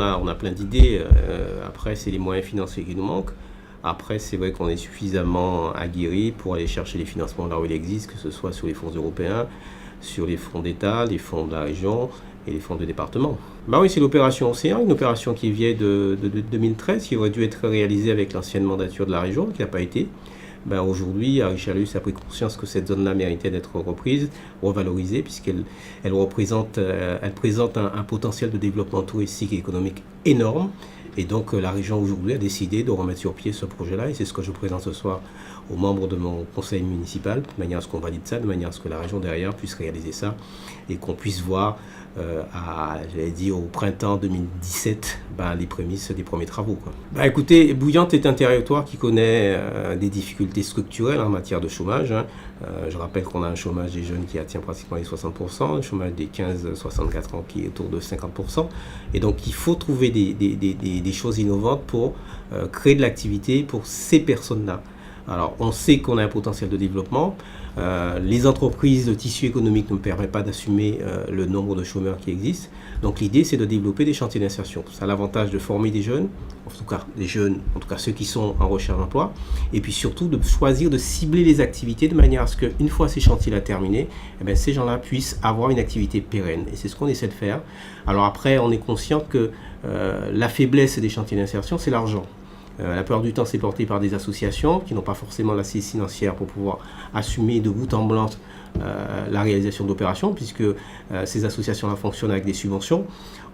on a plein d'idées. Après, c'est les moyens financiers qui nous manquent. Après, c'est vrai qu'on est suffisamment aguerri pour aller chercher les financements là où il existe, que ce soit sur les fonds européens, sur les fonds d'État, les fonds de la région et les fonds de département. Bah oui, c'est l'opération Océan, une opération qui vient de 2013, qui aurait dû être réalisée avec l'ancienne mandature de la région, qui n'a pas été. Ben aujourd'hui, Richelieu a pris conscience que cette zone-là méritait d'être reprise, revalorisée, puisqu'elle présente un potentiel de développement touristique et économique énorme. Et donc la région aujourd'hui a décidé de remettre sur pied ce projet-là, et c'est ce que je présente ce soir aux membres de mon conseil municipal, de manière à ce qu'on valide ça, de manière à ce que la région derrière puisse réaliser ça, et qu'on puisse voir au printemps 2017, les prémices des premiers travaux, quoi. Écoutez, Bouillante est un territoire qui connaît des difficultés structurelles en matière de chômage. Je rappelle qu'on a un chômage des jeunes qui atteint pratiquement les 60%, un chômage des 15-64 ans qui est autour de 50%. Et donc il faut trouver des choses innovantes pour créer de l'activité pour ces personnes-là. Alors, on sait qu'on a un potentiel de développement. Les entreprises, le tissu économique ne permet pas d'assumer le nombre de chômeurs qui existent. Donc, l'idée, c'est de développer des chantiers d'insertion. Ça a l'avantage de former des jeunes, en tout cas des jeunes, en tout cas ceux qui sont en recherche d'emploi, et puis surtout de choisir de cibler les activités de manière à ce qu'une fois ces chantiers-là terminés, ces gens-là puissent avoir une activité pérenne. Et c'est ce qu'on essaie de faire. Alors après, on est conscient que la faiblesse des chantiers d'insertion, c'est l'argent. La plupart du temps, c'est porté par des associations qui n'ont pas forcément l'assise financière pour pouvoir assumer de bout en blanc la réalisation d'opérations, puisque ces associations-là fonctionnent avec des subventions.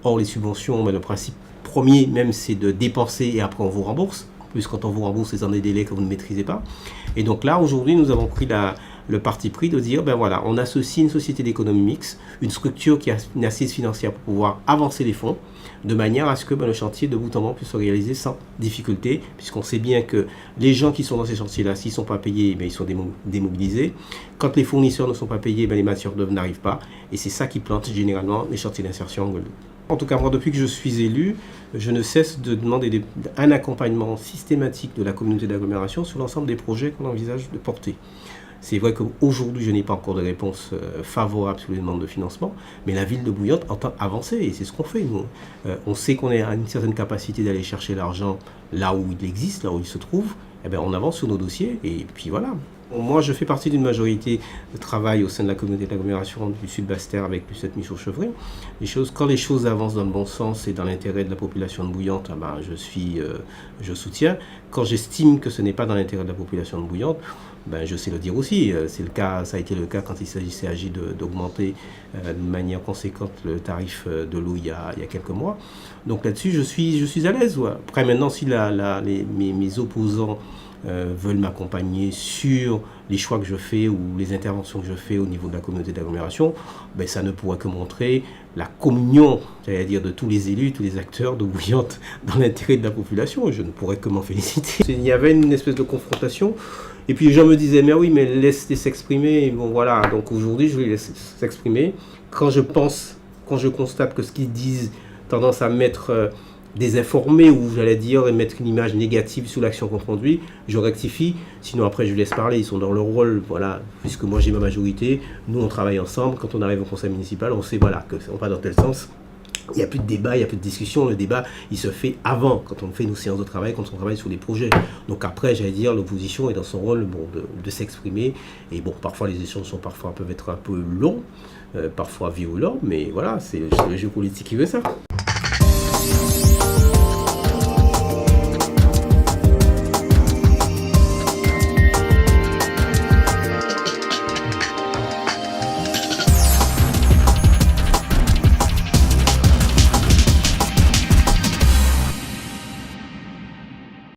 Or, les subventions, le principe premier même, c'est de dépenser et après on vous rembourse. En plus, quand on vous rembourse, c'est dans des délais que vous ne maîtrisez pas. Et donc là, aujourd'hui, nous avons pris le parti pris de dire, on associe une société d'économie mixte, une structure qui a une assise financière pour pouvoir avancer les fonds, de manière à ce que le chantier de bout en bout puisse se réaliser sans difficulté, puisqu'on sait bien que les gens qui sont dans ces chantiers-là, s'ils ne sont pas payés, ils sont démobilisés. Quand les fournisseurs ne sont pas payés, les matières d'œuvre n'arrivent pas, et c'est ça qui plante généralement les chantiers d'insertion en Guadeloupe. En tout cas, moi, depuis que je suis élu, je ne cesse de demander un accompagnement systématique de la communauté d'agglomération sur l'ensemble des projets qu'on envisage de porter. C'est vrai qu'aujourd'hui, je n'ai pas encore de réponse favorable sur les demandes de financement, mais la ville de Bouillante entend avancer, et c'est ce qu'on fait, nous. On sait qu'on a une certaine capacité d'aller chercher l'argent là où il existe, là où il se trouve. On avance sur nos dossiers, et puis voilà. Moi, je fais partie d'une majorité de travail au sein de la communauté d'agglomération du Sud-Bas-Terre avec plus cette mission Chevré. Quand les choses avancent dans le bon sens et dans l'intérêt de la population de Bouillante, je soutiens. Quand j'estime que ce n'est pas dans l'intérêt de la population de Bouillante, je sais le dire aussi. C'est le cas, ça a été le cas quand il s'agissait d'augmenter de manière conséquente le tarif de l'eau il y a quelques mois. Donc là-dessus, je suis à l'aise. Ouais. Après, maintenant, si mes opposants veulent m'accompagner sur les choix que je fais ou les interventions que je fais au niveau de la communauté d'agglomération, ça ne pourrait que montrer la communion, c'est-à-dire de tous les élus, tous les acteurs de Bouillante dans l'intérêt de la population. Je ne pourrais que m'en féliciter. Il y avait une espèce de confrontation, et puis les gens me disaient, mais oui, mais laisse-les s'exprimer. Bon voilà, donc aujourd'hui je les laisse s'exprimer. Quand je constate que ce qu'ils disent tendance à mettre désinformer ou j'allais dire mettre une image négative sur l'action qu'on conduit, je rectifie, sinon après je laisse parler, ils sont dans leur rôle, voilà, puisque moi j'ai ma majorité, nous on travaille ensemble, quand on arrive au conseil municipal, on sait que on va dans tel sens, il n'y a plus de débat, il n'y a plus de discussion, le débat il se fait avant, quand on fait nos séances de travail, quand on travaille sur des projets. Donc après, j'allais dire, l'opposition est dans son rôle de s'exprimer, et parfois les échanges peuvent être un peu longs, parfois violents, mais voilà, c'est le jeu politique qui veut ça.